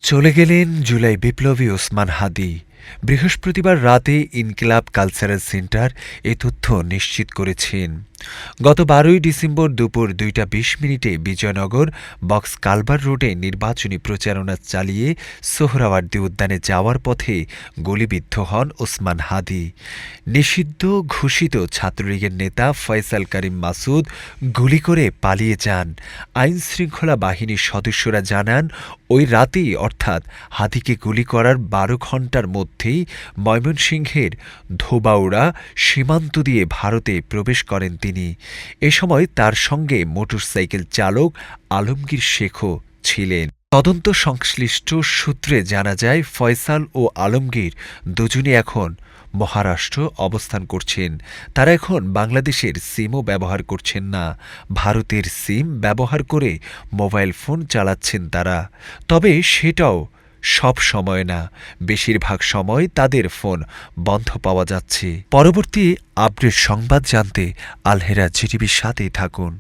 চলে গেলেন জুলাই বিপ্লবী ওসমান হাদি। বৃহস্পতিবার রাতে ইনকিলাব কালচারাল সেন্টার এ তথ্য নিশ্চিত করেছেন। গত ১২ই ডিসেম্বর দুপুর ২টা ২০ মিনিটে বিজয়নগর বক্স কালভার রোডে নির্বাচনী প্রচারণা চালিয়ে সোহরাওয়ার্দী উদ্যানে যাওয়ার পথে গুলিবিদ্ধ হন ওসমান হাদি। নিষিদ্ধ ঘোষিত ছাত্রলীগের নেতা ফয়সাল করিম মাসুদ গুলি করে পালিয়ে যান। আইনশৃঙ্খলা বাহিনীর সদস্যরা জানান, ওই রাতেই অর্থাৎ হাদিকে গুলি করার ১২ ঘণ্টার মধ্যেই ময়মনসিংহের ধোবাউড়া সীমান্ত দিয়ে ভারতে প্রবেশ করেন তিনি। এ সময় তার সঙ্গে মোটরসাইকেল চালক আলমগীর শেখও ছিলেন। তদন্ত সংশ্লিষ্ট সূত্রে জানা যায়, ফয়সাল ও আলমগীর দুজনই এখন মহারাষ্ট্র অবস্থান করছেন। তারা এখন বাংলাদেশের সিমও ব্যবহার করছেন না, ভারতের সিম ব্যবহার করে মোবাইল ফোন চালাচ্ছেন তারা। তবে সেটাও সব সময় না, বেশিরভাগ সময় তাদের ফোন বন্ধ পাওয়া যাচ্ছে। পরবর্তী আপডেট সংবাদ জানতে আলহেরা জিটিভির সাথেই থাকুন।